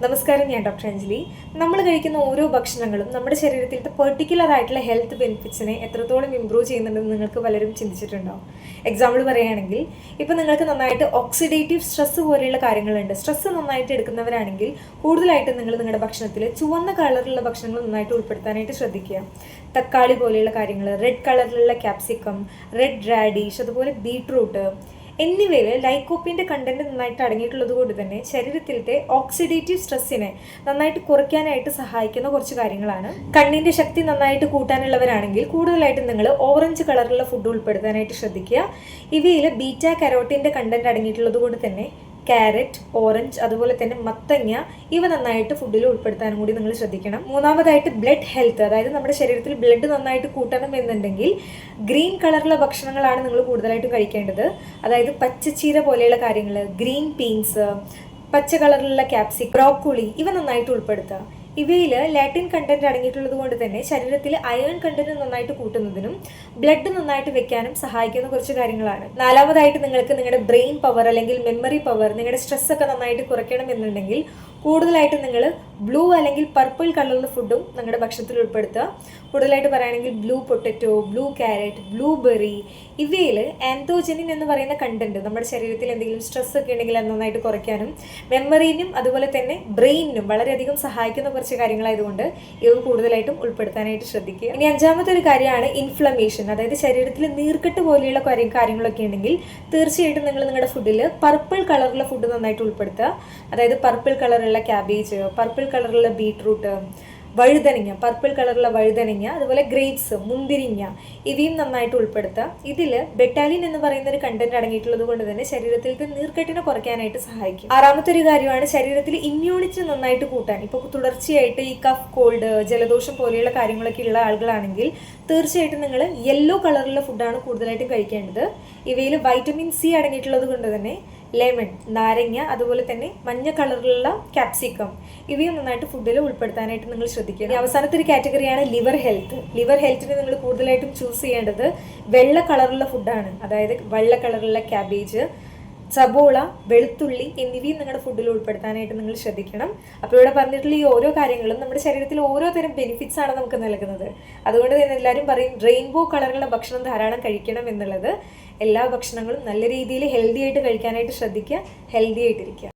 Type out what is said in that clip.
നമസ്കാരം, ഞാൻ ഡോക്ടർ അഞ്ജലി. നമ്മൾ കഴിക്കുന്ന ഓരോ ഭക്ഷണങ്ങളും നമ്മുടെ ശരീരത്തിലത്തെ പെർട്ടിക്കുലർ ആയിട്ടുള്ള ഹെൽത്ത് ബെനിഫിറ്റ്സിനെ എത്രത്തോളം ഇമ്പ്രൂവ് ചെയ്യുന്നുണ്ടെന്ന് നിങ്ങൾക്ക് പലരും ചിന്തിച്ചിട്ടുണ്ടോ? എക്സാമ്പിൾ പറയുകയാണെങ്കിൽ, ഇപ്പം നിങ്ങൾക്ക് നന്നായിട്ട് ഓക്സിഡേറ്റീവ് സ്ട്രെസ് പോലെയുള്ള കാര്യങ്ങളുണ്ട്. സ്ട്രെസ് നന്നായിട്ട് എടുക്കുന്നവരാണെങ്കിൽ കൂടുതലായിട്ട് നിങ്ങൾ നിങ്ങളുടെ ഭക്ഷണത്തിൽ ചുവന്ന കളറിലുള്ള ഭക്ഷണങ്ങൾ നന്നായിട്ട് ഉൾപ്പെടുത്താനായിട്ട് ശ്രദ്ധിക്കുക. തക്കാളി പോലെയുള്ള കാര്യങ്ങൾ, റെഡ് കളറിലുള്ള ക്യാപ്സിക്കം, റെഡ് റാഡിഷ്, അതുപോലെ ബീട്രൂട്ട് എന്നിവയിൽ ലൈക്കോപ്പിൻ്റെ കണ്ടന്റ് നന്നായിട്ട് അടങ്ങിയിട്ടുള്ളത് കൊണ്ട് തന്നെ ശരീരത്തിലത്തെ ഓക്സിഡേറ്റീവ് സ്ട്രെസ്സിനെ നന്നായിട്ട് കുറയ്ക്കാനായിട്ട് സഹായിക്കുന്ന കുറച്ച് കാര്യങ്ങളാണ്. കണ്ണിൻ്റെ ശക്തി നന്നായിട്ട് കൂട്ടാനുള്ളവരാണെങ്കിൽ കൂടുതലായിട്ട് നിങ്ങൾ ഓറഞ്ച് കളറിലുള്ള ഫുഡ് ഉൾപ്പെടുത്താനായിട്ട് ശ്രദ്ധിക്കുക. ഇവയിൽ ബീറ്റാ കരോട്ടിൻ്റെ കണ്ടന്റ് അടങ്ങിയിട്ടുള്ളത് കൊണ്ട് തന്നെ ക്യാരറ്റ്, ഓറഞ്ച്, അതുപോലെ തന്നെ മത്തങ്ങ ഇവ നന്നായിട്ട് ഫുഡിൽ ഉൾപ്പെടുത്താനും കൂടി നിങ്ങൾ ശ്രദ്ധിക്കണം. മൂന്നാമതായിട്ട് ബ്ലഡ് ഹെൽത്ത്, അതായത് നമ്മുടെ ശരീരത്തിൽ ബ്ലഡ് നന്നായിട്ട് കൂട്ടണം എന്നുണ്ടെങ്കിൽ ഗ്രീൻ കളറുള്ള ഭക്ഷണങ്ങളാണ് നിങ്ങൾ കൂടുതലായിട്ടും കഴിക്കേണ്ടത്. അതായത് പച്ചച്ചീര പോലെയുള്ള കാര്യങ്ങൾ, ഗ്രീൻ പീൻസ്, പച്ച കളറിലുള്ള ക്യാപ്സിക്കം, ബ്രോക്കോളി ഇവ നന്നായിട്ട് ഉൾപ്പെടുത്തുക. ഇവയിൽ ലാറ്റിൻ കണ്ടന്റ് അടങ്ങിയിട്ടുള്ളത് കൊണ്ട് തന്നെ ശരീരത്തിൽ അയൺ കണ്ടന്റ് നന്നായിട്ട് കൂട്ടുന്നതിനും ബ്ലഡ് നന്നായിട്ട് വെക്കാനും സഹായിക്കുന്ന കുറച്ച് കാര്യങ്ങളാണ്. നാലാമതായിട്ട് നിങ്ങൾക്ക് നിങ്ങളുടെ ബ്രെയിൻ പവർ അല്ലെങ്കിൽ മെമ്മറി പവർ, നിങ്ങളുടെ സ്ട്രെസ് ഒക്കെ നന്നായിട്ട് കുറയ്ക്കണം എന്നുണ്ടെങ്കിൽ കൂടുതലായിട്ട് നിങ്ങൾ ബ്ലൂ അല്ലെങ്കിൽ പർപ്പിൾ കളറിലുള്ള ഫുഡും നിങ്ങളുടെ ഭക്ഷണത്തിൽ ഉൾപ്പെടുത്തുക. കൂടുതലായിട്ട് പറയുകയാണെങ്കിൽ blue potato, blue carrot, blueberry ഇവയിൽ ആന്തോജനിൻ എന്ന് പറയുന്ന കണ്ടന്റ് നമ്മുടെ ശരീരത്തിൽ എന്തെങ്കിലും സ്ട്രെസ് ഒക്കെ ഉണ്ടെങ്കിൽ അത് നന്നായിട്ട് കുറയ്ക്കാനും മെമ്മറിനും അതുപോലെ തന്നെ ബ്രെയിനിനും വളരെയധികം സഹായിക്കുന്ന കുറച്ച് കാര്യങ്ങളായതുകൊണ്ട് ഇവ കൂടുതലായിട്ടും ഉൾപ്പെടുത്താനായിട്ട് ശ്രദ്ധിക്കുക. ഇനി അഞ്ചാമത്തെ ഒരു കാര്യമാണ് ഇൻഫ്ലമേഷൻ, അതായത് ശരീരത്തിൽ നീർക്കെട്ട് പോലെയുള്ള കാര്യങ്ങളൊക്കെ ഉണ്ടെങ്കിൽ തീർച്ചയായിട്ടും നിങ്ങൾ നിങ്ങളുടെ ഫുഡിൽ പർപ്പിൾ കളറുള്ള ഫുഡ് നന്നായിട്ട് ഉൾപ്പെടുത്തുക. അതായത് പർപ്പിൾ കളറുള്ള ക്യാബേജ്, പർപ്പിൾ കളറുള്ള ബീട്രൂട്ട്, വഴുതനങ്ങ, പർപ്പിൾ കളറുള്ള വഴുതനങ്ങ, അതുപോലെ ഗ്രേപ്സ്, മുന്തിരിങ്ങ ഇവയും നന്നായിട്ട് ഉൾപ്പെടുത്തുക. ഇതിൽ ബെറ്റാലിൻ എന്ന് പറയുന്ന ഒരു കണ്ടന്റ് അടങ്ങിയിട്ടുള്ളത് കൊണ്ട് തന്നെ ശരീരത്തിലത്തെ നീർക്കെട്ടിനെ കുറയ്ക്കാനായിട്ട് സഹായിക്കും. ആറാമത്തെ ഒരു കാര്യമാണ് ശരീരത്തിൽ ഇമ്മ്യൂണിറ്റി നന്നായിട്ട് കൂട്ടാൻ. ഇപ്പോൾ തുടർച്ചയായിട്ട് ഈ കഫ്, കോൾഡ്, ജലദോഷം പോലെയുള്ള കാര്യങ്ങളൊക്കെ ഉള്ള ആളുകളാണെങ്കിൽ തീർച്ചയായിട്ടും നിങ്ങൾ യെല്ലോ കളറുള്ള ഫുഡാണ് കൂടുതലായിട്ടും കഴിക്കേണ്ടത്. ഇവയിൽ വൈറ്റമിൻ സി അടങ്ങിയിട്ടുള്ളത് കൊണ്ട് തന്നെ ലെമൺ, നാരങ്ങ, അതുപോലെ തന്നെ മഞ്ഞ കളറിലുള്ള ക്യാപ്സിക്കം ഇവയും നന്നായിട്ട് ഫുഡിൽ ഉൾപ്പെടുത്താനായിട്ട് നിങ്ങൾ ശ്രദ്ധിക്കുക. അവസാനത്തെ ഒരു കാറ്റഗറിയാണ് ലിവർ ഹെൽത്ത്. ലിവർ ഹെൽത്തിന് നിങ്ങൾ കൂടുതലായിട്ടും ചൂസ് ചെയ്യേണ്ടത് വെള്ള കളറുള്ള ഫുഡാണ്. അതായത് വെള്ള കളറുള്ള ക്യാബേജ്, സബോള, വെളുത്തുള്ളി എന്നിവയും നിങ്ങളുടെ ഫുഡിൽ ഉൾപ്പെടുത്താനായിട്ട് നിങ്ങൾ ശ്രദ്ധിക്കണം. അപ്പോൾ ഇവിടെ പറഞ്ഞിട്ടുള്ള ഈ ഓരോ കാര്യങ്ങളും നമ്മുടെ ശരീരത്തിൽ ഓരോ തരം ബെനിഫിറ്റ്സ് ആണ് നമുക്ക് നൽകുന്നത്. അതുകൊണ്ട് തന്നെ എല്ലാവരും പറയും റെയിൻബോ കളറുള്ള ഭക്ഷണം ധാരാളം കഴിക്കണം എന്നുള്ളത്. എല്ലാ ഭക്ഷണങ്ങളും നല്ല രീതിയിൽ ഹെൽത്തി ആയിട്ട് കഴിക്കാനായിട്ട് ശ്രദ്ധിക്കുക, ഹെൽത്തി ആയിട്ടിരിക്കുക.